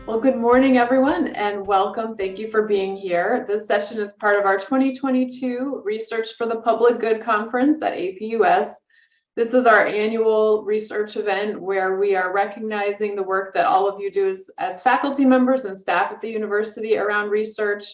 Well, good morning, everyone, and welcome. Thank you for being here. This session is part of our 2022 Research for the Public Good Conference at APUS. This is our annual research event where we are recognizing the work that all of you do as faculty members and staff at the university around research.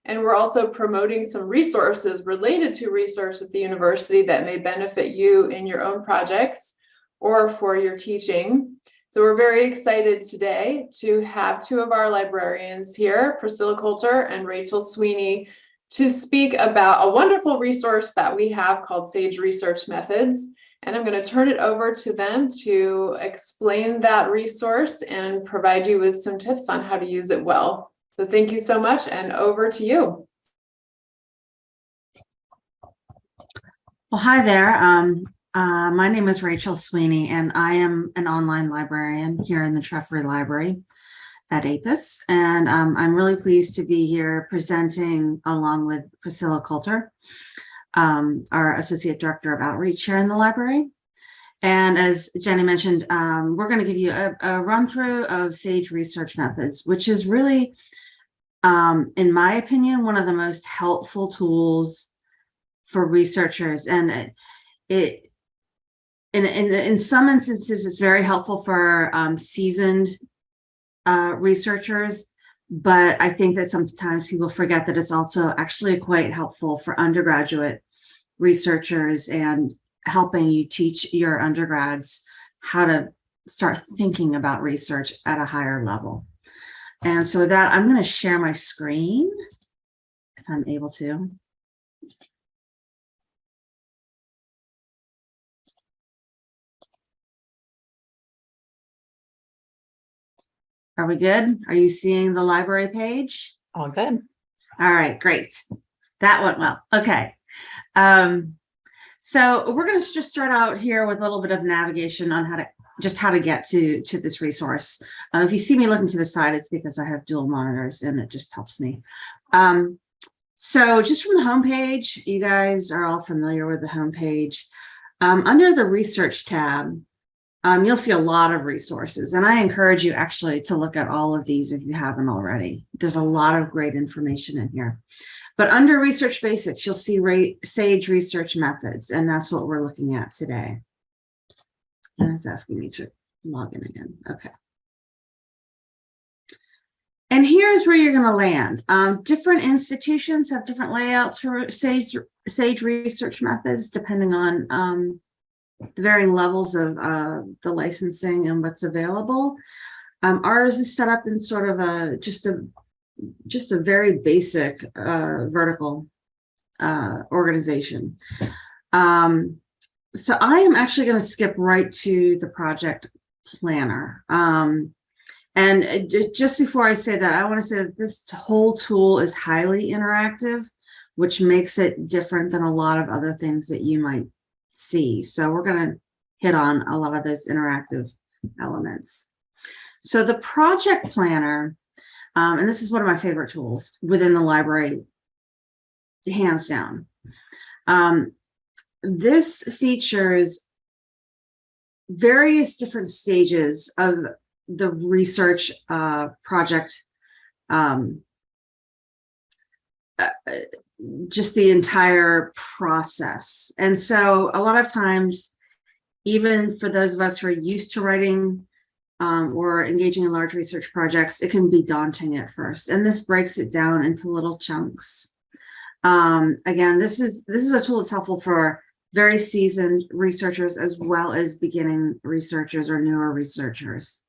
And we're also promoting some resources related to research at the university that may benefit you in your own projects or for your teaching. So we're very excited today to have two of our librarians here, Priscilla Coulter and Rachel Sweeney, to speak about a wonderful resource that we have called Sage Research Methods. And I'm going to turn it over to them to explain that resource and provide you with some tips on how to use it well. So thank you so much, and over to you. Well, hi there. My name is Rachel Sweeney, and I am an online librarian here in the Trefry Library at APUS. And I'm really pleased to be here presenting along with Priscilla Coulter, our Associate Director of Outreach here in the library. And as Jenny mentioned, we're going to give you a run through of Sage Research Methods, which is really, in my opinion, one of the most helpful tools for researchers. And in some instances, it's very helpful for seasoned researchers, but I think that sometimes people forget that it's also actually quite helpful for undergraduate researchers and helping you teach your undergrads how to start thinking about research at a higher level. And so with that, I'm going to share my screen if I'm able to. Are we good? Are you seeing the library page? All good. All right, great. That went well. Okay. So we're going to just start out here with a little bit of navigation on how to get to this resource. If you see me looking to the side, it's because I have dual monitors and it just helps me. So just from the homepage, you guys are all familiar with the homepage. Under the research tab, you'll see a lot of resources, and I encourage you actually to look at all of these if you haven't already. There's a lot of great information in here. But under Research Basics, you'll see Sage Research Methods, and that's what we're looking at today. And it's asking me to log in again. Okay. And here's where you're going to land. Different institutions have different layouts for Sage Research Methods, depending on the varying levels of the licensing and what's available. Ours is set up in sort of just a very basic vertical organization. So I am actually going to skip right to the project planner. And just before I say that, I want to say that this whole tool is highly interactive, which makes it different than a lot of other things that you might see. So we're going to hit on a lot of those interactive elements. So the project planner, and this is one of my favorite tools within the library, hands down. This features various different stages of the research project, just the entire process. And so a lot of times, even for those of us who are used to writing or engaging in large research projects, it can be daunting at first. And this breaks it down into little chunks. Again, this is a tool that's helpful for very seasoned researchers as well as beginning researchers or newer researchers.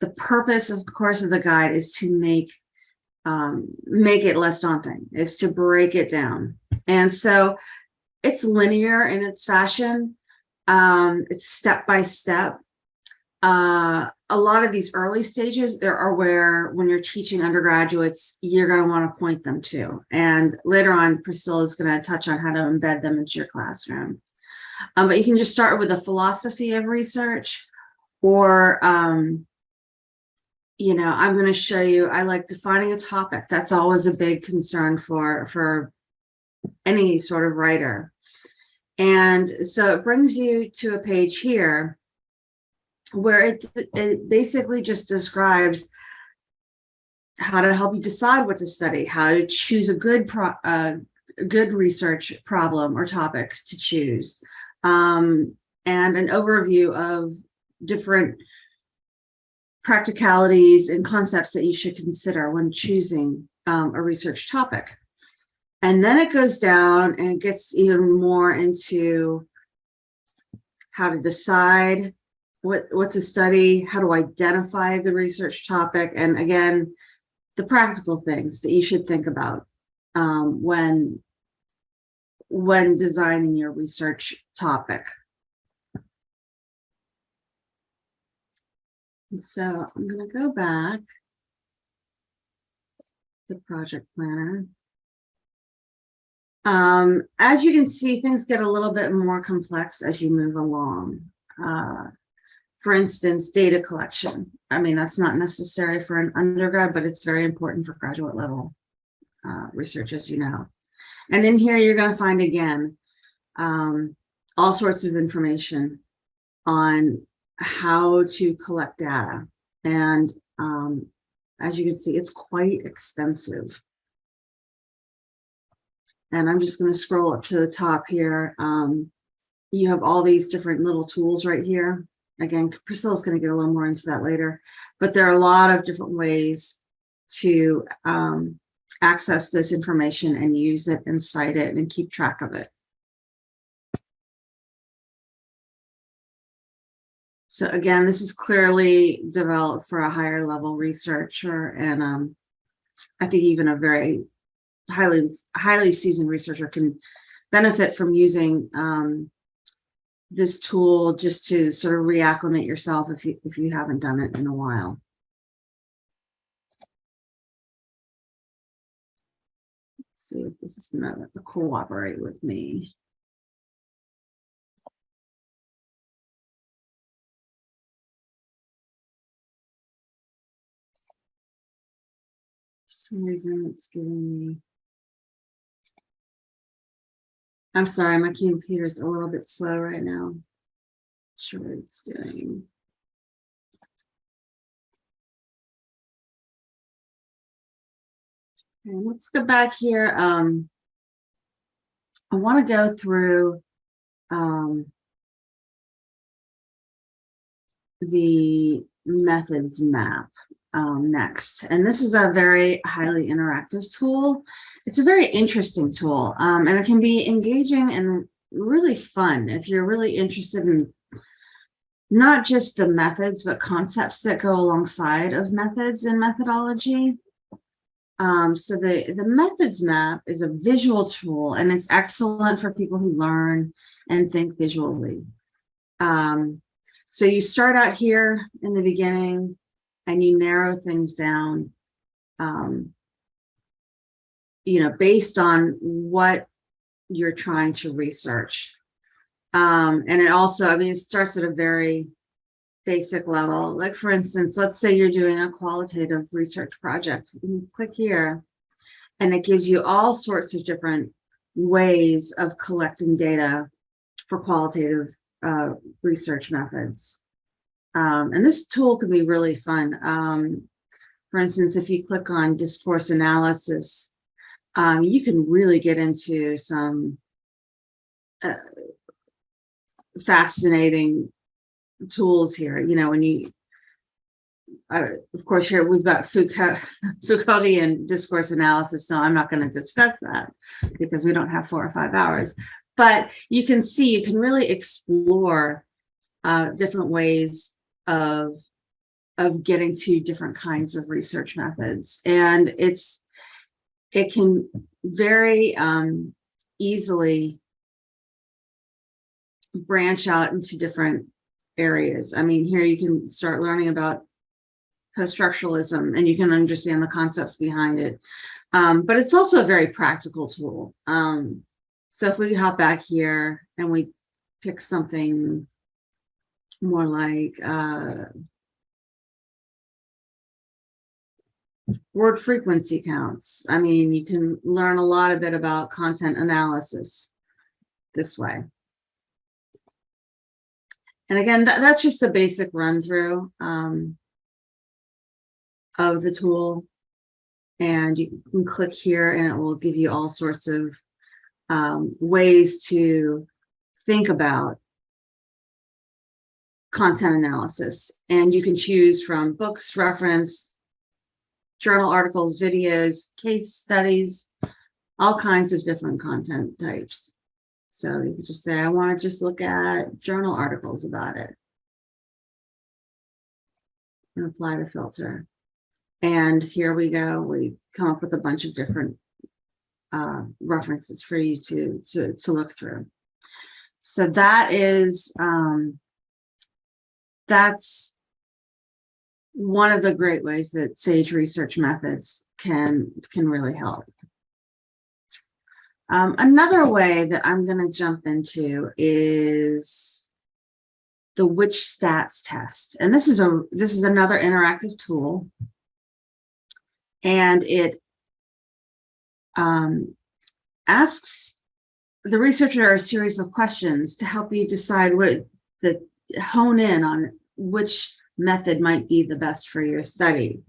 The purpose, of course, of the guide is to make it less daunting, is to break it down. And so it's linear in its fashion. It's step by step. A lot of these early stages there are where, when you're teaching undergraduates, you're going to want to point them to. And later on, Priscilla is going to touch on how to embed them into your classroom. But you can just start with a philosophy of research, or you know, I'm going to show you, I like defining a topic. That's always a big concern for any sort of writer. And so it brings you to a page here where it basically just describes how to help you decide what to study, how to choose a good research problem or topic to choose, and an overview of different practicalities and concepts that you should consider when choosing a research topic. And then it goes down and it gets even more into how to decide what to study, how to identify a good research topic, and again, the practical things that you should think about when designing your research topic. And so I'm going to go back to Project Planner. As you can see, things get a little bit more complex as you move along. For instance, data collection. I mean, that's not necessary for an undergrad, but it's very important for graduate level research, as you know. And in here, you're going to find, again, all sorts of information on how to collect data. And as you can see, it's quite extensive. And I'm just going to scroll up to the top here. You have all these different little tools right here. Again, Priscilla's going to get a little more into that later, but there are a lot of different ways to access this information and use it and cite it and keep track of it. So again, this is clearly developed for a higher level researcher, and I think even a very highly seasoned researcher can benefit from using this tool just to sort of reacclimate yourself if you haven't done it in a while. Let's see if this is going to cooperate with me. For some reason it's giving me, I'm sorry, my computer's a little bit slow right now. Not sure what it's doing. Okay, let's go back here. I want to go through the methods map next. And this is a very highly interactive tool. It's a very interesting tool, and it can be engaging and really fun if you're really interested in not just the methods, but concepts that go alongside of methods and methodology. So the methods map is a visual tool, and it's excellent for people who learn and think visually. So you start out here in the beginning and you narrow things down, based on what you're trying to research. And it also, I mean, it starts at a very basic level. Like, for instance, let's say you're doing a qualitative research project. You can click here, and it gives you all sorts of different ways of collecting data for qualitative research methods. And this tool can be really fun. For instance, if you click on discourse analysis, you can really get into some fascinating tools here. You know, when you, of course, here we've got Foucauldian discourse analysis, so I'm not going to discuss that because we don't have 4 or 5 hours. But you can see, you can really explore different ways of getting to different kinds of research methods, and it can very easily branch out into different areas. I mean, here you can start learning about post-structuralism, and you can understand the concepts behind it. But it's also a very practical tool. So if we hop back here and we pick something more like word frequency counts. I mean, you can learn a lot of it about content analysis this way. And again, that's just a basic run through of the tool. And you can click here and it will give you all sorts of ways to think about content analysis. And you can choose from books, reference, journal articles, videos, case studies, all kinds of different content types. So you could just say, I want to just look at journal articles about it. And apply the filter. And here we go. We come up with a bunch of different references for you to look through. So that is that's one of the great ways that Sage research methods can really help. Another way that I'm going to jump into is the Which Stats test, and this is another interactive tool, and it asks the researcher a series of questions to help you decide hone in on which method might be the best for your study.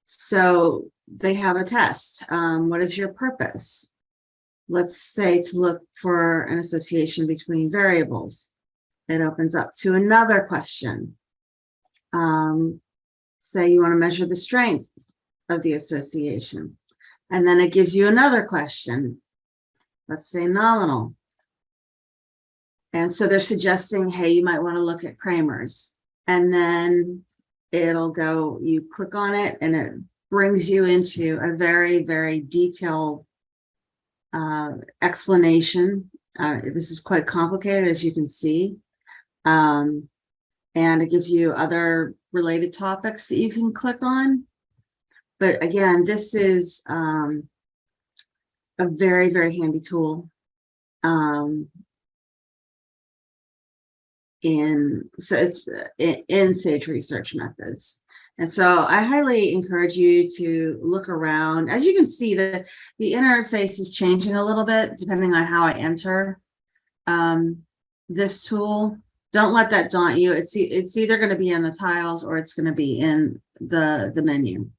So they have a test. What is your purpose? Let's say to look for an association between variables. It opens up to another question. Say you want to measure the strength of the association. And then it gives you another question. Let's say nominal. And so they're suggesting, hey, you might want to look at Kramer's. And then it'll go, you click on it and it brings you into a very, very detailed explanation. This is quite complicated, as you can see. And it gives you other related topics that you can click on. But again, this is a very, very handy tool in Sage research methods. And so I highly encourage you to look around. As you can see, the interface is changing a little bit depending on how I enter this tool. Don't let that daunt you. It's either going to be in the tiles or it's going to be in the menu.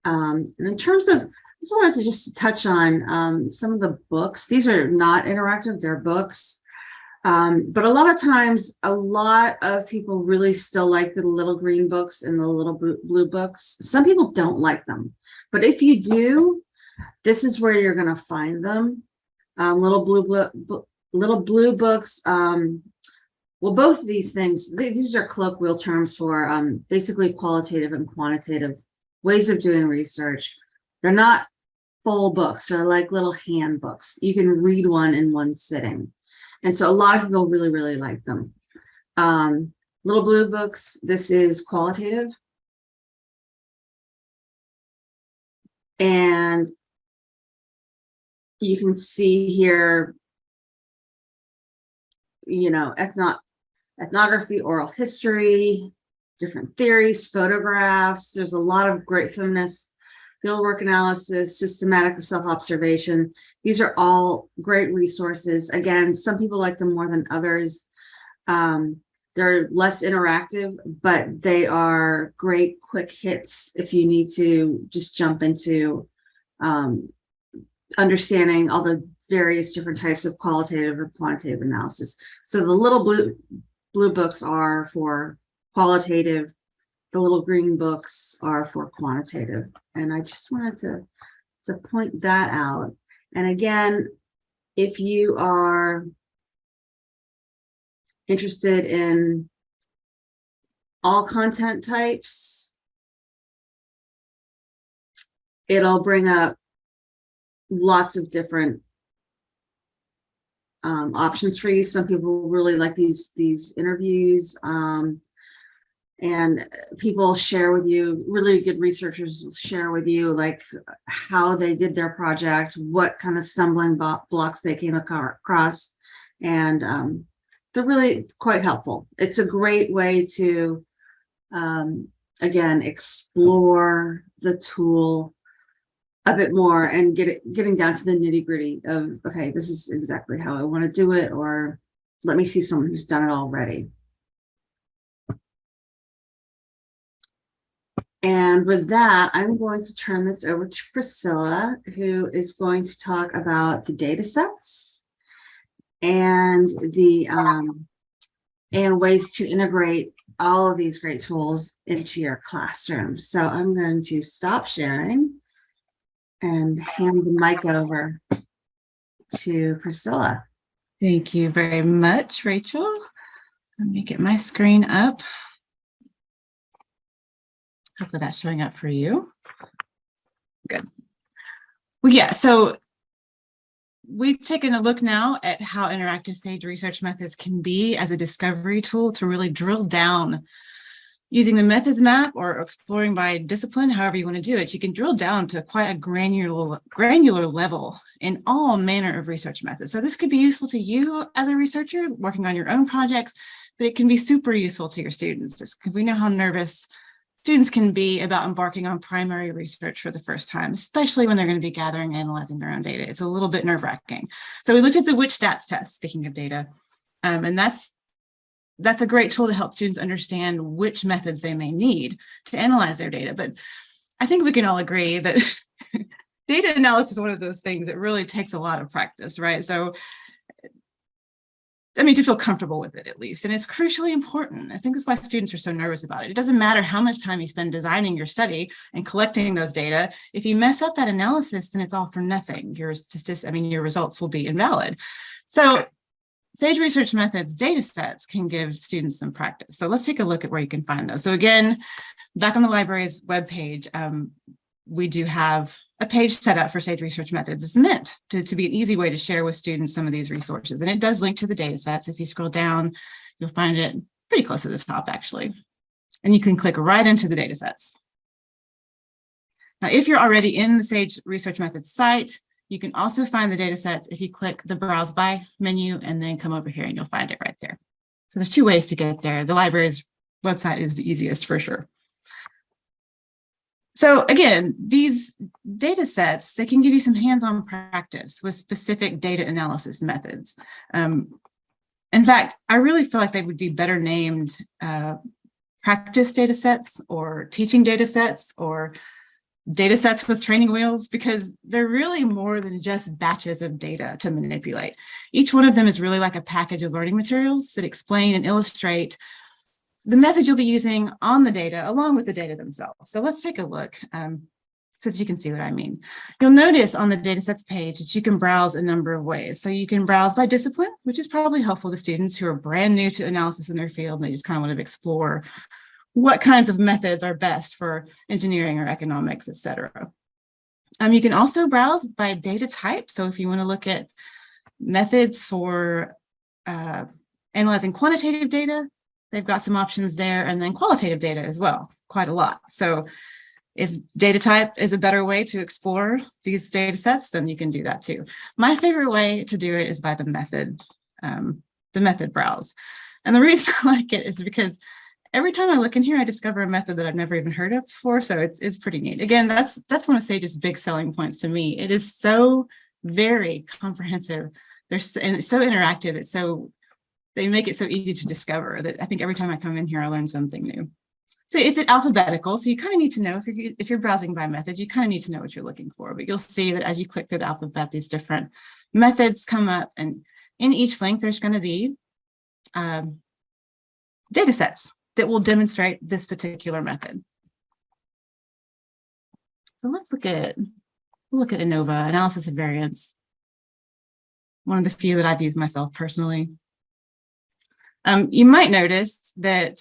And in terms of, I just wanted to just touch on some of the books. These are not interactive, they're books. But a lot of times, a lot of people really still like the little green books and the little blue books. Some people don't like them, but if you do, this is where you're going to find them. Little blue books. Well, both of these things, these are colloquial terms for basically qualitative and quantitative ways of doing research. They're not full books, they're like little handbooks. You can read one in one sitting. And so a lot of people really, really like them. Little blue books, this is qualitative. And you can see here, you know, ethnography, oral history, different theories, photographs. There's a lot of great feminist fieldwork analysis, systematic self-observation. These are all great resources. Again, some people like them more than others. They're less interactive, but they are great quick hits if you need to just jump into understanding all the various different types of qualitative or quantitative analysis. So the little blue books are for qualitative, the little green books are for quantitative. And I just wanted to point that out. And again, if you are interested in all content types, it'll bring up lots of different options for you. Some people really like these interviews, and people share with you, really good researchers will share with you like how they did their project, what kind of stumbling blocks they came across, and they're really quite helpful. It's a great way to again explore the tool a bit more and getting down to the nitty-gritty of, okay, this is exactly how I want to do it, or let me see someone who's done it already. And with that, I'm going to turn this over to Priscilla, who is going to talk about the data sets and the and ways to integrate all of these great tools into your classroom. So I'm going to stop sharing and hand the mic over to Priscilla. Thank you very much, Rachel. Let me get my screen up. Hopefully that's showing up for you. Good. Well, yeah, so we've taken a look now at how interactive SAGE research methods can be as a discovery tool to really drill down using the methods map or exploring by discipline, however you want to do it. You can drill down to quite a granular level in all manner of research methods. So this could be useful to you as a researcher working on your own projects, but it can be super useful to your students. We know how nervous students can be about embarking on primary research for the first time, especially when they're going to be gathering and analyzing their own data. It's a little bit nerve-wracking. So we looked at the Which Stats test, speaking of data, and that's a great tool to help students understand which methods they may need to analyze their data. But I think we can all agree that data analysis is one of those things that really takes a lot of practice, right? So, I mean, to feel comfortable with it at least. And it's crucially important. I think that's why students are so nervous about it. It doesn't matter how much time you spend designing your study and collecting those data. If you mess up that analysis, then it's all for nothing. Your results will be invalid. So SAGE research methods data sets can give students some practice. So let's take a look at where you can find those. So again, back on the library's webpage, we do have a page set up for SAGE research methods. It's meant to be an easy way to share with students some of these resources. And it does link to the data sets. If you scroll down, you'll find it pretty close to the top, actually. And you can click right into the data sets. Now, if you're already in the SAGE research methods site, you can also find the data sets if you click the Browse By menu and then come over here and you'll find it right there. So there's two ways to get there. The library's website is the easiest for sure. So again, these data sets, they can give you some hands-on practice with specific data analysis methods. In fact, I really feel like they would be better named practice data sets or teaching data sets or data sets with training wheels, because they're really more than just batches of data to manipulate. Each one of them is really like a package of learning materials that explain and illustrate the methods you'll be using on the data along with the data themselves. So let's take a look so that you can see what I mean. You'll notice on the datasets page that you can browse a number of ways. So you can browse by discipline, which is probably helpful to students who are brand new to analysis in their field. And they just kind of want to explore what kinds of methods are best for engineering or economics, et cetera. You can also browse by data type. So if you want to look at methods for analyzing quantitative data, they've got some options there, and then qualitative data as well, quite a lot. So if data type is a better way to explore these data sets, then you can do that too. My favorite way to do it is by the method browse. And the reason I like it is because every time I look in here, I discover a method that I've never even heard of before. So it's pretty neat. Again, that's one of SAGE's big selling points to me. It is so very comprehensive. And it's so interactive. They make it so easy to discover that I think every time I come in here, I learn something new. So it's alphabetical. So you kind of need to know if you're browsing by method, you kind of need to know what you're looking for. But you'll see that as you click through the alphabet, these different methods come up, and in each link, there's going to be data sets that will demonstrate this particular method. So let's look at ANOVA, analysis of variance. One of the few that I've used myself personally. You might notice that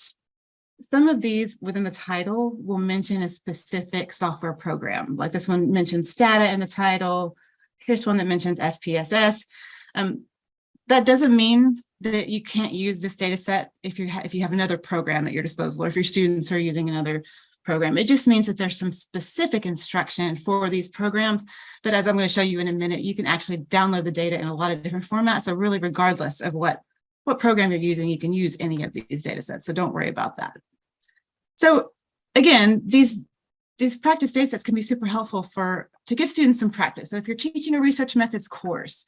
some of these within the title will mention a specific software program. Like this one mentions Stata in the title. Here's one that mentions SPSS. That doesn't mean that you can't use this data set if you have another program at your disposal, or if your students are using another program. It just means that there's some specific instruction for these programs. But as I'm going to show you in a minute, you can actually download the data in a lot of different formats. So really, regardless of what program you're using, you can use any of these data sets. So don't worry about that. So again, these practice data sets can be super helpful to give students some practice. So if you're teaching a research methods course,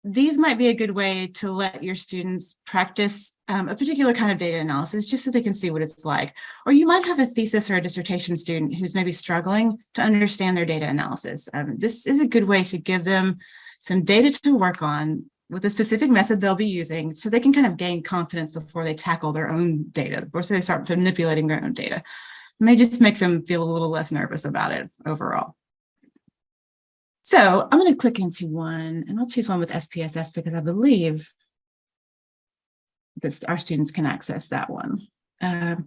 these might be a good way to let your students practice a particular kind of data analysis just so they can see what it's like. Or you might have a thesis or a dissertation student who's maybe struggling to understand their data analysis. This is a good way to give them some data to work on with a specific method they'll be using so they can kind of gain confidence before they tackle their own data, before they start manipulating their own data. It may just make them feel a little less nervous about it overall. So I'm going to click into one, and I'll choose one with SPSS because I believe that our students can access that one. And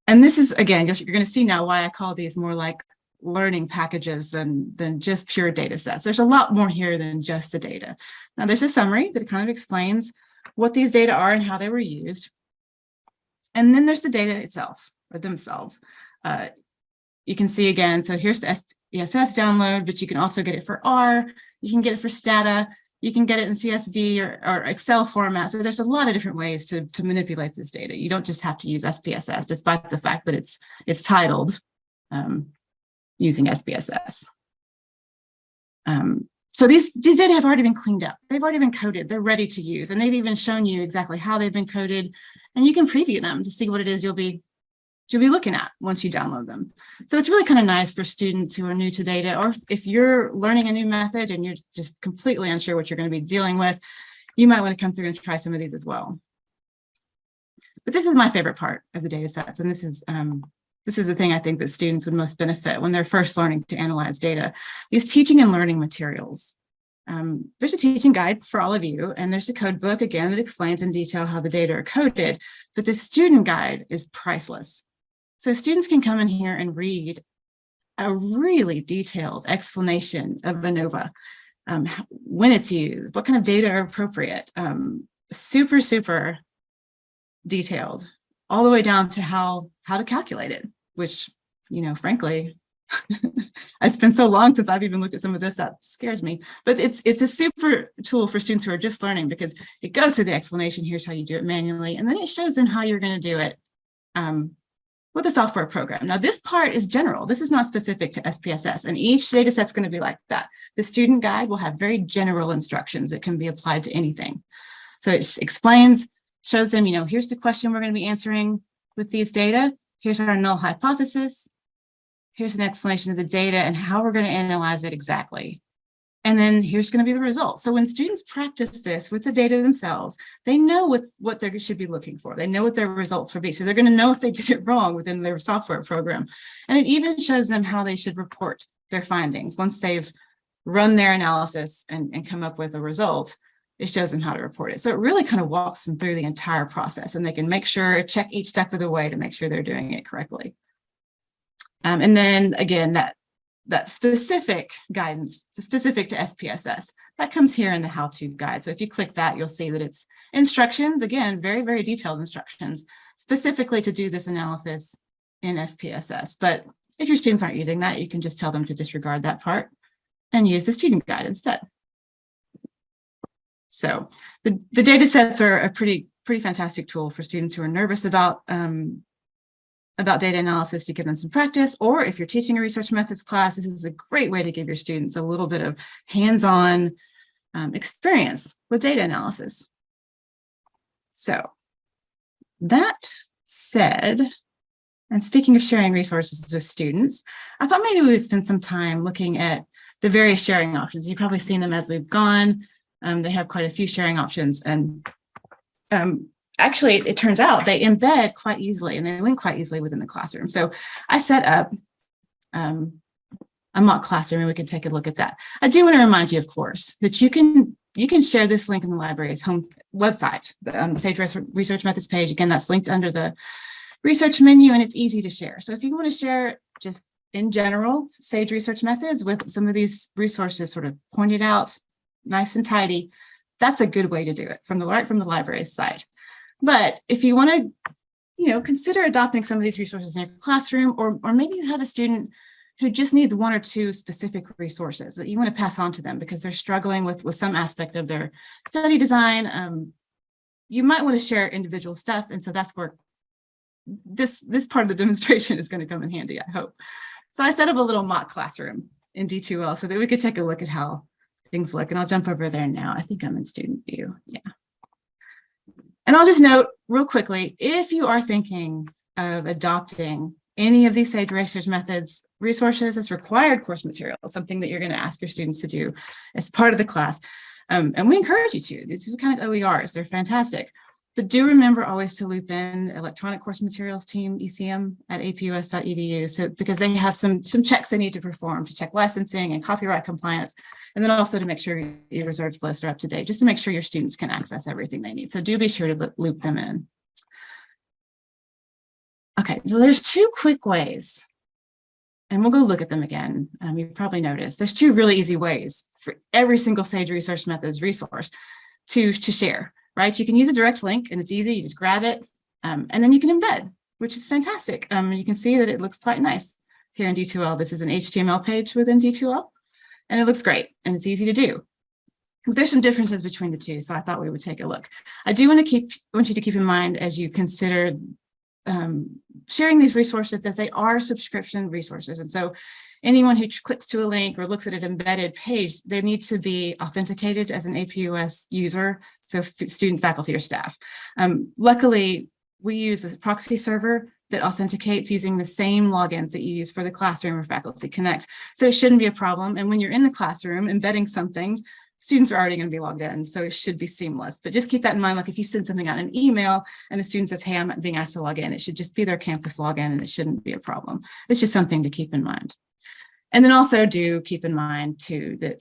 this is, again, you're going to see now why I call these more like learning packages than just pure data sets. There's a lot more here than just the data. Now there's a summary that kind of explains what these data are and how they were used. And then there's the data itself or themselves. You can see again, so here's the SPSS download, but you can also get it for R, you can get it for Stata, you can get it in CSV or Excel format. So there's a lot of different ways to manipulate this data. You don't just have to use SPSS, despite the fact that it's titled using SPSS. So these data have already been cleaned up. They've already been coded. They're ready to use, and they've even shown you exactly how they've been coded, and you can preview them to see what it is you'll be looking at once you download them. So it's really kind of nice for students who are new to data, or if you're learning a new method and you're just completely unsure what you're going to be dealing with, you might want to come through and try some of these as well. But this is my favorite part of the data sets, and this is the thing I think that students would most benefit when they're first learning to analyze data. These teaching and learning materials. There's a teaching guide for all of you, and there's a code book, again, that explains in detail how the data are coded, but the student guide is priceless. So students can come in here and read a really detailed explanation of ANOVA, when it's used, what kind of data are appropriate, super, super detailed, all the way down to how to calculate it, which, you know, frankly, it's been so long since I've even looked at some of this, that scares me. But it's a super tool for students who are just learning, because it goes through the explanation, here's how you do it manually, and then it shows them how you're going to do it with a software program. Now, this part is general. This is not specific to SPSS, and each data set's going to be like that. The student guide will have very general instructions that can be applied to anything. So it explains, shows them, you know, here's the question we're going to be answering with these data. Here's our null hypothesis. Here's an explanation of the data and how we're going to analyze it exactly. And then here's going to be the results. So when students practice this with the data themselves, they know what they should be looking for. They know what their results will be. So they're going to know if they did it wrong within their software program. And it even shows them how they should report their findings. Once they've run their analysis and come up with a result, it shows them how to report it. So it really kind of walks them through the entire process, and they can make sure, check each step of the way to make sure they're doing it correctly. And then again, that specific guidance, specific to SPSS, that comes here in the how-to guide. So if you click that, you'll see that it's instructions, again, very, very detailed instructions, specifically to do this analysis in SPSS. But if your students aren't using that, you can just tell them to disregard that part and use the student guide instead. So the data sets are a pretty fantastic tool for students who are nervous about data analysis, to give them some practice, or if you're teaching a research methods class, this is a great way to give your students a little bit of hands-on experience with data analysis. So that said, and speaking of sharing resources with students, I thought maybe we would spend some time looking at the various sharing options. You've probably seen them as we've gone. They have quite a few sharing options, and actually, it turns out they embed quite easily and they link quite easily within the classroom. So I set up a mock classroom, and we can take a look at that. I do want to remind you, of course, that you can share this link in the library's home website, the Sage Research Methods page. Again, that's linked under the research menu, and it's easy to share. So if you want to share just in general Sage Research Methods with some of these resources sort of pointed out, nice and tidy, that's a good way to do it from the library's site. But if you want to, you know, consider adopting some of these resources in your classroom, or maybe you have a student who just needs one or two specific resources that you want to pass on to them because they're struggling with some aspect of their study design, you might want to share individual stuff. And so that's where this part of the demonstration is going to come in handy, I hope. So I set up a little mock classroom in D2L so that we could take a look at how things look. And I'll jump over there now. I think I'm in student view. Yeah. And I'll just note real quickly, if you are thinking of adopting any of these Sage research methods, resources as required course material, something that you're going to ask your students to do as part of the class. And we encourage you to. These are kind of OERs. They're fantastic. But do remember always to loop in electronic course materials team, ECM at apus.edu, so because they have some checks they need to perform to check licensing and copyright compliance, and then also to make sure your reserves lists are up to date, just to make sure your students can access everything they need. So do be sure to loop them in. Okay, so there's two quick ways, and we'll go look at them again. You've probably noticed there's two really easy ways for every single Sage Research Methods resource to share. Right? You can use a direct link and it's easy. You just grab it and then you can embed, which is fantastic. You can see that it looks quite nice here in D2L. This is an HTML page within D2L and it looks great and it's easy to do. But there's some differences between the two, so I thought we would take a look. I do want you to keep in mind as you consider sharing these resources that they are subscription resources. And so anyone who clicks to a link or looks at an embedded page, they need to be authenticated as an APUS user, so student, faculty, or staff. Luckily, we use a proxy server that authenticates using the same logins that you use for the classroom or Faculty Connect. So it shouldn't be a problem. And when you're in the classroom embedding something, students are already going to be logged in, so it should be seamless. But just keep that in mind, like if you send something out in an email and the student says, hey, I'm being asked to log in, it should just be their campus login and it shouldn't be a problem. It's just something to keep in mind. And then also do keep in mind too that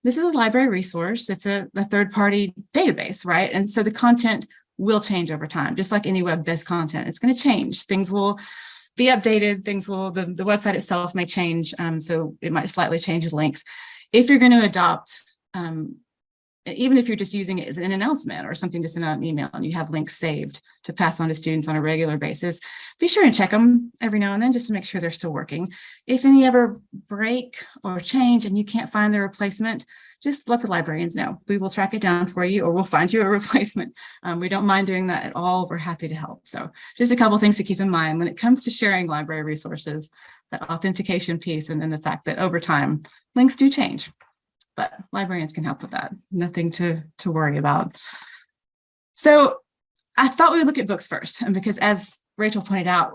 this is a library resource. It's a third-party database, right? And so the content will change over time, just like any web-based content. It's going to change. Things will be updated. The website itself may change. So it might slightly change the links. If you're going to adopt, even if you're just using it as an announcement or something to send out an email and you have links saved to pass on to students on a regular basis, be sure and check them every now and then just to make sure they're still working. If any ever break or change and you can't find the replacement, just let the librarians know. We will track it down for you or we'll find you a replacement. We don't mind doing that at all. We're happy to help. So just a couple things to keep in mind when it comes to sharing library resources, the authentication piece, and then the fact that over time, links do change. But librarians can help with that. Nothing to worry about. So I thought we would look at books first. And because as Rachel pointed out,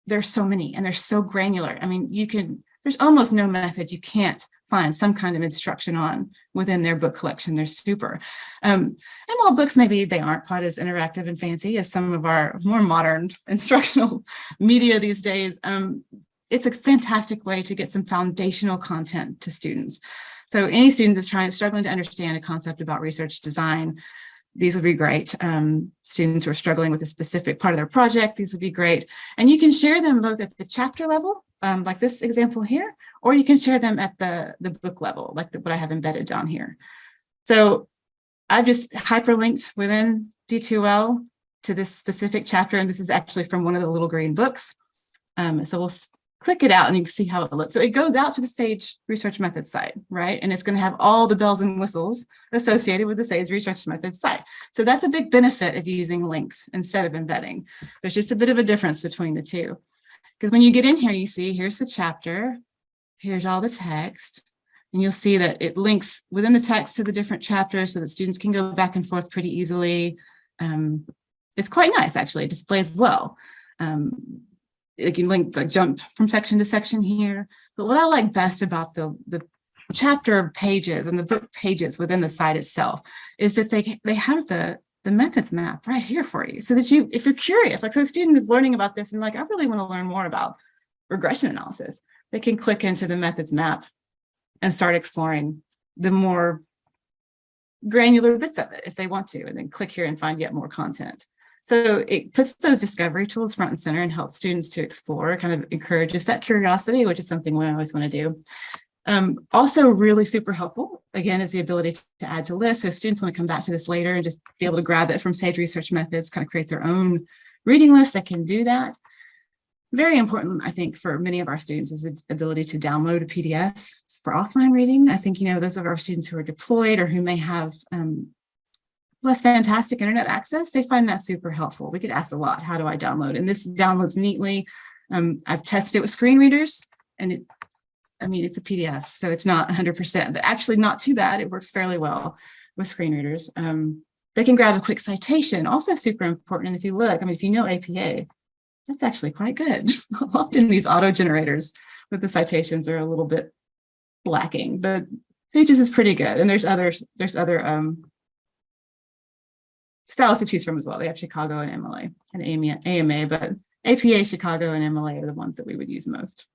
there's so many and they're so granular. I mean, there's almost no method you can't find some kind of instruction on within their book collection. They're super. And while books, maybe they aren't quite as interactive and fancy as some of our more modern instructional media these days, it's a fantastic way to get some foundational content to students. So any student that's struggling to understand a concept about research design, these would be great. Students who are struggling with a specific part of their project, these would be great. And you can share them both at the chapter level, like this example here, or you can share them at the book level, like what I have embedded down here. So I've just hyperlinked within D2L to this specific chapter, and this is actually from one of the little green books. So we'll click it out and you can see how it looks. So it goes out to the Sage Research Methods site, right? And it's going to have all the bells and whistles associated with the Sage Research Methods site. So that's a big benefit of using links instead of embedding. There's just a bit of a difference between the two. Because when you get in here, you see here's the chapter, here's all the text, and you'll see that it links within the text to the different chapters so that students can go back and forth pretty easily. It's quite nice, actually. It displays well. It can link, like jump from section to section here. But what I like best about the chapter pages and the book pages within the site itself is that they have the methods map right here for you. So that if you're curious, like so a student is learning about this and like, I really want to learn more about regression analysis, they can click into the methods map and start exploring the more granular bits of it if they want to, and then click here and find yet more content. So it puts those discovery tools front and center and helps students to explore, kind of encourages that curiosity, which is something we always want to do. Also really super helpful, again, is the ability to add to lists. So if students want to come back to this later and just be able to grab it from Sage Research Methods, kind of create their own reading list, they can do that. Very important, I think, for many of our students is the ability to download a PDF for offline reading. I think, those of our students who are deployed or who may have less fantastic internet access, they find that super helpful. We get asked a lot, how do I download? And this downloads neatly. I've tested it with screen readers and I mean, it's a PDF, so it's not 100%, but actually not too bad. It works fairly well with screen readers. They can grab a quick citation, also super important. And if you look, I mean, if you know APA, that's actually quite good. Often these auto generators with the citations are a little bit lacking, but Sage's is pretty good. And there's other styles to choose from as well. They have Chicago and MLA and AMA, but APA, Chicago, and MLA are the ones that we would use most.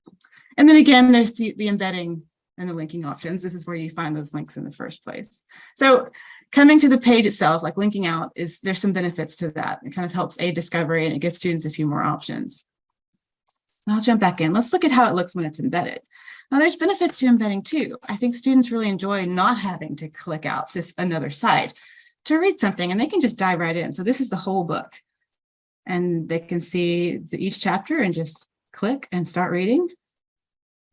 And then again, there's the embedding and the linking options. This is where you find those links in the first place. So coming to the page itself, like linking out, there's some benefits to that. It kind of helps aid discovery and it gives students a few more options. And I'll jump back in. Let's look at how it looks when it's embedded. Now there's benefits to embedding too. I think students really enjoy not having to click out to another site to read something, and they can just dive right in. So this is the whole book. And they can see each chapter and just click and start reading.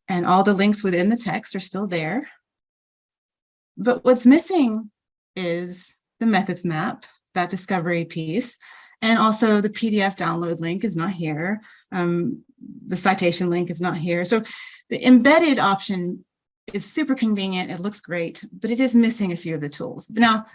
And all the links within the text are still there. But what's missing is the methods map, that discovery piece. And also the PDF download link is not here. The citation link is not here. So the embedded option is super convenient. It looks great, but it is missing a few of the tools. Now,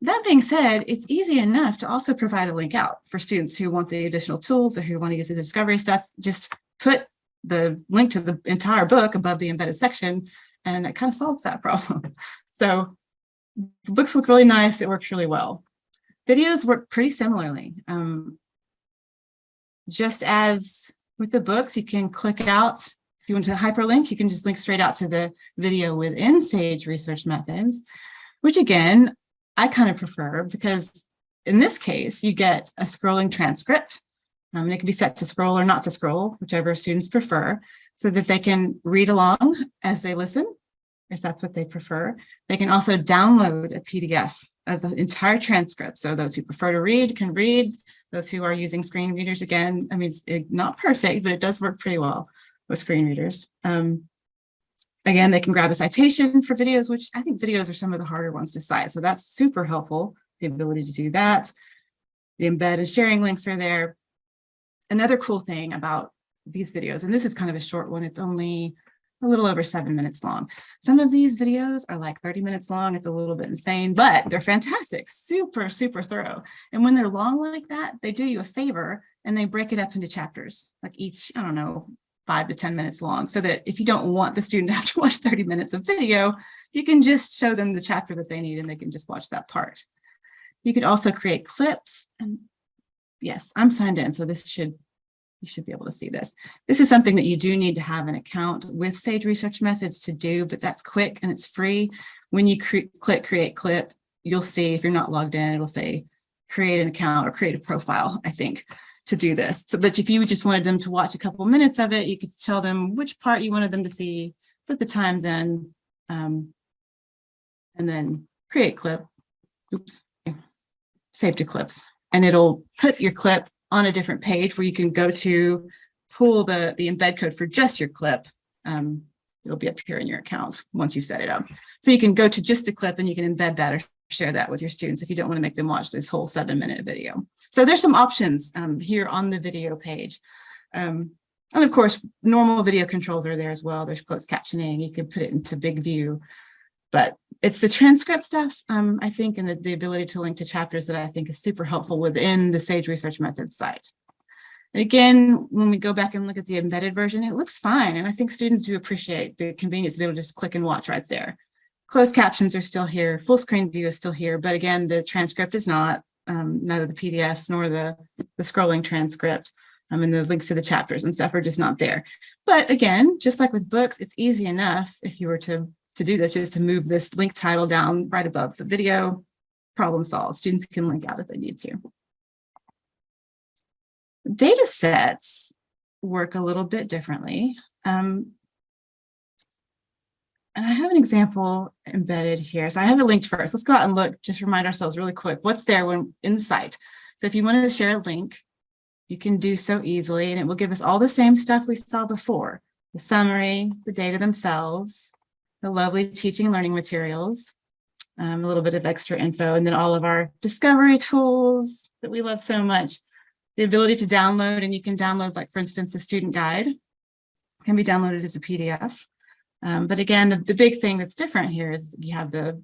that being said, it's easy enough to also provide a link out for students who want the additional tools or who want to use the discovery stuff. Just put the link to the entire book above the embedded section, and it kind of solves that problem. So the books look really nice. It works really well. Videos work pretty similarly. Just as with the books, you can click out. If you want to hyperlink, you can just link straight out to the video within Sage Research Methods, which again, I kind of prefer because in this case, you get a scrolling transcript. And it can be set to scroll or not to scroll, whichever students prefer, so that they can read along as they listen, if that's what they prefer. They can also download a PDF of the entire transcript. So those who prefer to read can read. Those who are using screen readers, again, I mean, it's not perfect, but it does work pretty well with screen readers. Again, they can grab a citation for videos, which I think videos are some of the harder ones to cite. So that's super helpful, the ability to do that. The embed and sharing links are there. Another cool thing about these videos, and this is kind of a short one, it's only a little over 7 minutes long. Some of these videos are like 30 minutes long. It's a little bit insane, but they're fantastic, super, super thorough. And when they're long like that, they do you a favor and they break it up into chapters, like each, I don't know, 5 to 10 minutes long, so that if you don't want the student to have to watch 30 minutes of video, you can just show them the chapter that they need and they can just watch that part. You could also create clips. And yes, I'm signed in, so you should be able to see this. This is something that you do need to have an account with Sage Research Methods to do, but that's quick and it's free. When you click create clip, you'll see if you're not logged in, it'll say create an account or create a profile, I think, to do this. So, but if you just wanted them to watch a couple minutes of it, you could tell them which part you wanted them to see, put the times in, and then create clip, oops, save to clips. And it'll put your clip on a different page where you can go to pull the embed code for just your clip. It'll be up here in your account once you've set it up. So you can go to just the clip and you can embed that or share that with your students if you don't want to make them watch this whole 7-minute video. So there's some options here on the video page. And of course, normal video controls are there as well. There's closed captioning. You can put it into big view. But it's the transcript stuff, I think, and the ability to link to chapters that I think is super helpful within the Sage Research Methods site. And again, when we go back and look at the embedded version, it looks fine. And I think students do appreciate the convenience to be able to just click and watch right there. Closed captions are still here. Full screen view is still here. But again, the transcript is not, neither the PDF nor the scrolling transcript. And the links to the chapters and stuff are just not there. But again, just like with books, it's easy enough if you were to do this, just to move this link title down right above the video, problem solved. Students can link out if they need to. Data sets work a little bit differently. And I have an example embedded here. So I have it linked first. Let's go out and look, just remind ourselves really quick, what's there when in the site. So if you wanted to share a link, you can do so easily, and it will give us all the same stuff we saw before. The summary, the data themselves, the lovely teaching and learning materials, a little bit of extra info, and then all of our discovery tools that we love so much. The ability to download, and you can download, like for instance, the student guide can be downloaded as a PDF. But again, the big thing that's different here is you have the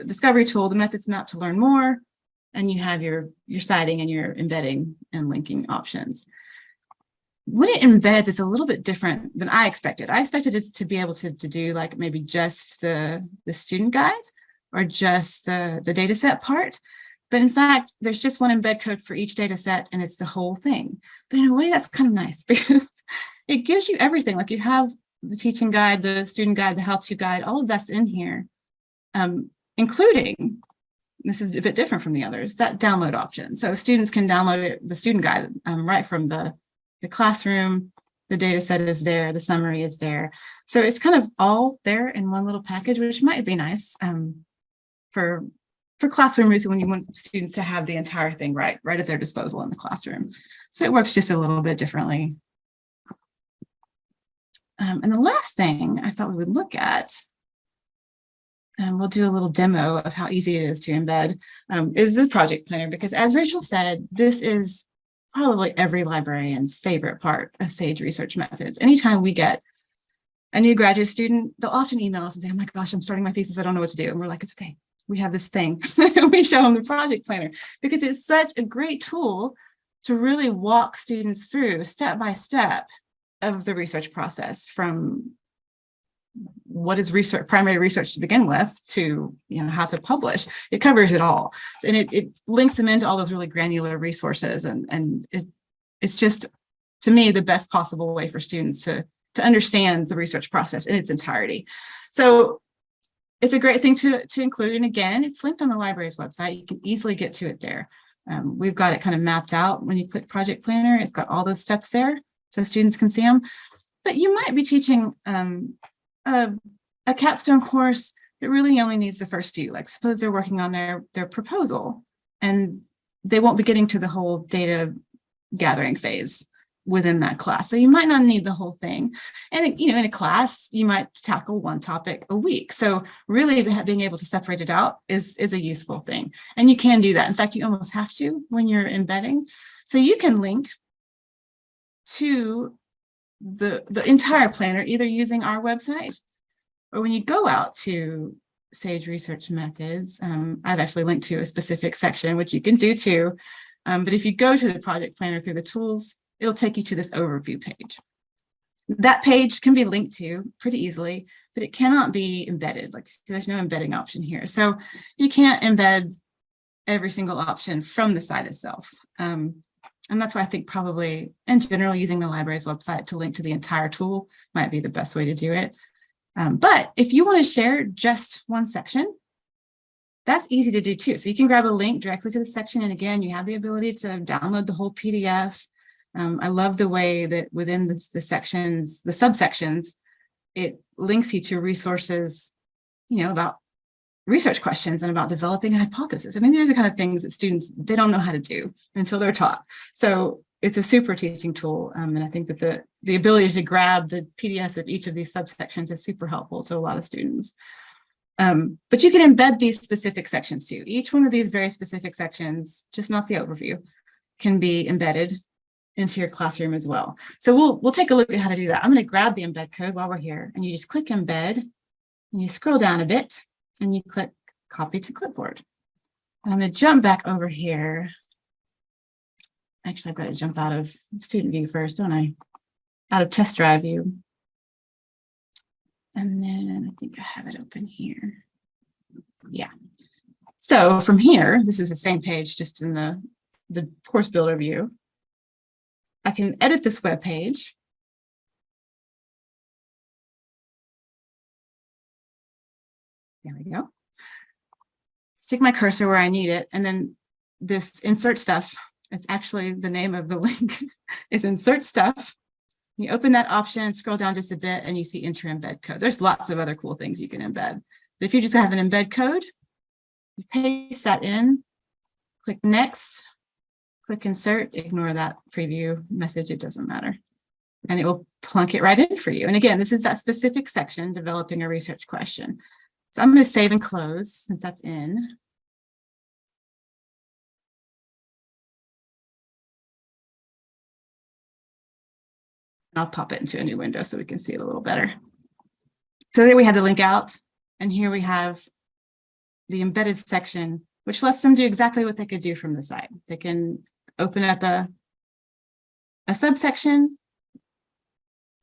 discovery tool, the methods map to learn more, and you have your citing and your embedding and linking options. When it embeds, it's a little bit different than I expected. I expected it to be able to do like maybe just the student guide or just the data set part. But in fact, there's just one embed code for each data set and it's the whole thing. But in a way, that's kind of nice because it gives you everything. Like you have the teaching guide, the student guide, the how-to guide, all of that's in here, including, this is a bit different from the others, that download option. So students can download it, the student guide right from the classroom. The data set is there, the summary is there. So it's kind of all there in one little package, which might be nice for classroom use when you want students to have the entire thing right at their disposal in the classroom. So it works just a little bit differently. And the last thing I thought we would look at, and we'll do a little demo of how easy it is to embed, is the project planner, because as Rachel said, this is probably every librarian's favorite part of SAGE research methods. Anytime we get a new graduate student, they'll often email us and say, oh my gosh, I'm starting my thesis, I don't know what to do. And we're like, it's okay, we have this thing. We show them the project planner because it's such a great tool to really walk students through step by step of the research process, from what is research, primary research to begin with, to how to publish. It covers it all, and it links them into all those really granular resources, and it's just, to me, the best possible way for students to understand the research process in its entirety. So it's a great thing to include, and again, it's linked on the library's website. You can easily get to it there. We've got it kind of mapped out. When you click Project Planner, it's got all those steps there so students can see them. But you might be teaching a capstone course that really only needs the first few. Like suppose they're working on their proposal and they won't be getting to the whole data gathering phase within that class. So you might not need the whole thing. And in a class, you might tackle one topic a week. So really being able to separate it out is a useful thing. And you can do that. In fact, you almost have to when you're embedding. So you can link to the entire planner, either using our website, or when you go out to SAGE Research Methods, I've actually linked to a specific section, which you can do too. But if you go to the project planner through the tools, it'll take you to this overview page. That page can be linked to pretty easily, but it cannot be embedded. Like, there's no embedding option here. So you can't embed every single option from the site itself. And that's why I think probably, in general, using the library's website to link to the entire tool might be the best way to do it. But if you want to share just one section, that's easy to do too. So you can grab a link directly to the section. And again, you have the ability to download the whole PDF. I love the way that within the sections, the subsections, it links you to resources, about research questions and about developing a hypothesis. I mean, these are the kind of things that students, they don't know how to do until they're taught. So it's a super teaching tool. And I think that the ability to grab the PDFs of each of these subsections is super helpful to a lot of students. But you can embed these specific sections too. Each one of these very specific sections, just not the overview, can be embedded into your classroom as well. So we'll take a look at how to do that. I'm going to grab the embed code while we're here, and you just click embed, and you scroll down a bit, and you click copy to clipboard. And I'm going to jump back over here. Actually, I've got to jump out of student view first, don't I? Out of test drive view. And then I think I have it open here. Yeah. So from here, this is the same page, just in the course builder view. I can edit this web page. There we go. Stick my cursor where I need it. And then this insert stuff, it's actually the name of the link, is insert stuff. You open that option, scroll down just a bit, and you see enter embed code. There's lots of other cool things you can embed. But if you just have an embed code, you paste that in, click next, click insert, ignore that preview message, it doesn't matter. And it will plunk it right in for you. And again, this is that specific section, developing a research question. So I'm going to save and close since that's in. I'll pop it into a new window so we can see it a little better. So there we have the link out, and here we have the embedded section, which lets them do exactly what they could do from the site. They can open up a subsection,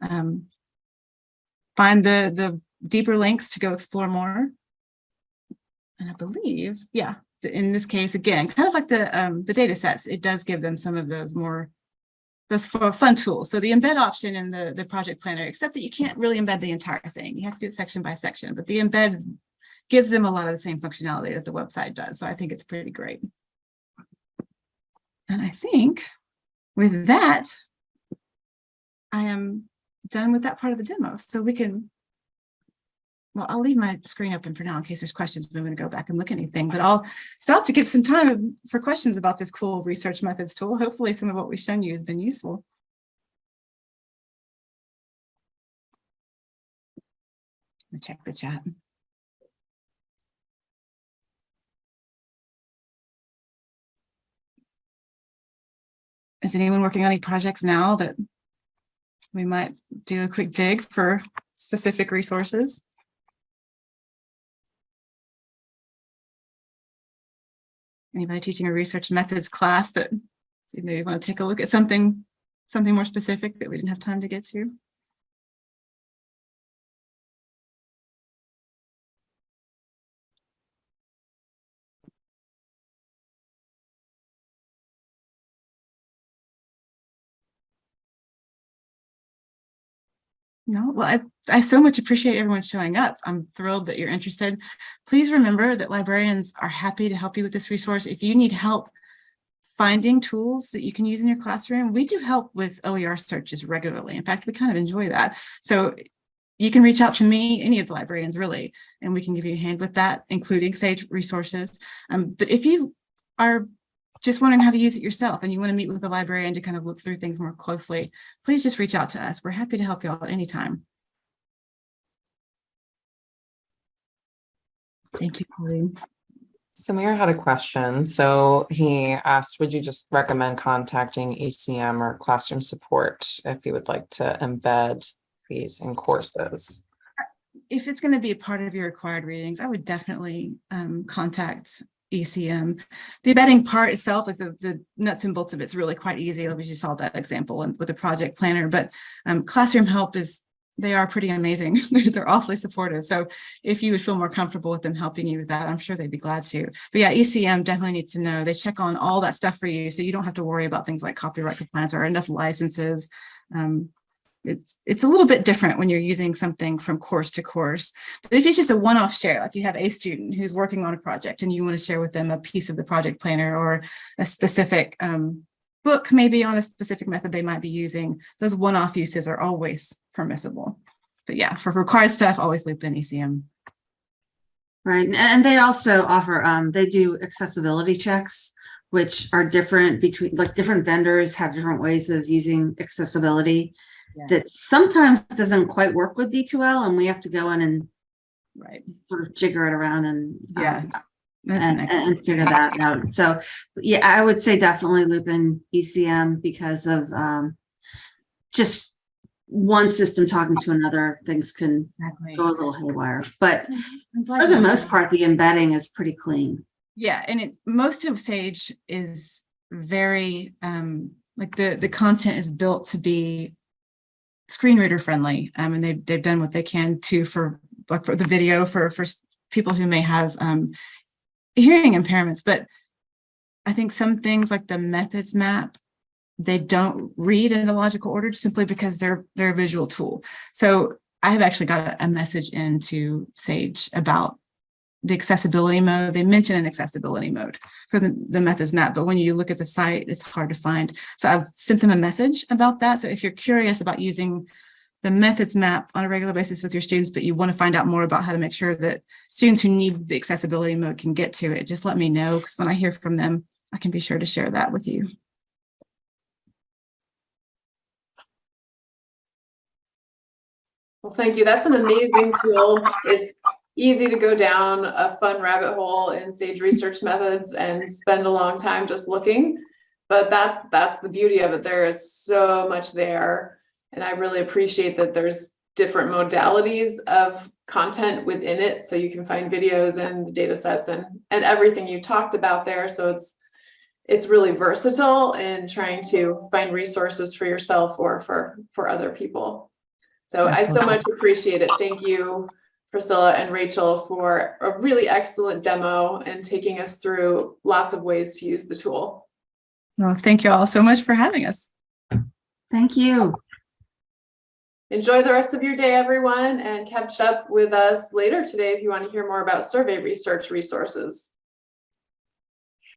find the deeper links to go explore more. And I believe, yeah, in this case, again, kind of like the data sets, it does give them some of those fun tools. So the embed option in the project planner, except that you can't really embed the entire thing. You have to do it section by section, but the embed gives them a lot of the same functionality that the website does. So I think it's pretty great. And I think with that, I am done with that part of the demo. So we can, well, I'll leave my screen open for now in case there's questions. I'm going to go back and look at anything, but I'll stop to give some time for questions about this cool research methods tool. Hopefully some of what we've shown you has been useful. Let me check the chat. Is anyone working on any projects now that we might do a quick dig for specific resources? Anybody teaching a research methods class that you maybe want to take a look at something more specific that we didn't have time to get to? No, well, I so much appreciate everyone showing up. I'm thrilled that you're interested. Please remember that librarians are happy to help you with this resource. If you need help finding tools that you can use in your classroom, we do help with OER searches regularly. In fact, we kind of enjoy that. So you can reach out to me, any of the librarians really, and we can give you a hand with that, including SAGE resources. But if you are just wondering how to use it yourself and you want to meet with a librarian to kind of look through things more closely, please just reach out to us. We're happy to help you all at any time. Thank you, Pauline. Samir had a question. So he asked, would you just recommend contacting ECM or classroom support if you would like to embed these in courses? If it's going to be a part of your required readings, I would definitely contact ECM. The embedding part itself, like the nuts and bolts of it's really quite easy. We just saw that example and with the project planner, but classroom help they are pretty amazing. They're awfully supportive. So if you would feel more comfortable with them helping you with that, I'm sure they'd be glad to. But yeah, ECM definitely needs to know. They check on all that stuff for you, so you don't have to worry about things like copyright compliance or enough licenses. It's a little bit different when you're using something from course to course. But if it's just a one-off share, like you have a student who's working on a project and you want to share with them a piece of the project planner or a specific book, maybe on a specific method they might be using, those one-off uses are always permissible. But yeah, for required stuff, always loop in ECM. Right, and they also offer, they do accessibility checks, which are different between, like different vendors have different ways of using accessibility. Yes. That sometimes doesn't quite work with D2L, and we have to go in and sort of jigger it around and and figure that out. So yeah, I would say definitely loop in ECM because of just one system talking to another, things can go a little haywire. But for the most part, the embedding is pretty clean. Yeah, and most of SAGE is very like the content is built to be screen reader friendly, and they've done what they can too for the video for people who may have hearing impairments. But I think some things like the methods map, they don't read in a logical order simply because they're a visual tool. So I have actually got a message into SAGE about the accessibility mode. They mention an accessibility mode for the methods map, but when you look at the site, it's hard to find. So I've sent them a message about that. So if you're curious about using the methods map on a regular basis with your students, but you want to find out more about how to make sure that students who need the accessibility mode can get to it, just let me know, because when I hear from them, I can be sure to share that with you. Well, thank you. That's an amazing tool. It's easy to go down a fun rabbit hole in SAGE research methods and spend a long time just looking. But that's the beauty of it. There is so much there. And I really appreciate that there's different modalities of content within it. So you can find videos and data sets and everything you talked about there. So it's really versatile in trying to find resources for yourself or for other people. So I so much appreciate it. Thank you, Priscilla and Rachel, for a really excellent demo and taking us through lots of ways to use the tool. Well, thank you all so much for having us. Thank you. Enjoy the rest of your day, everyone, and catch up with us later today if you want to hear more about survey research resources.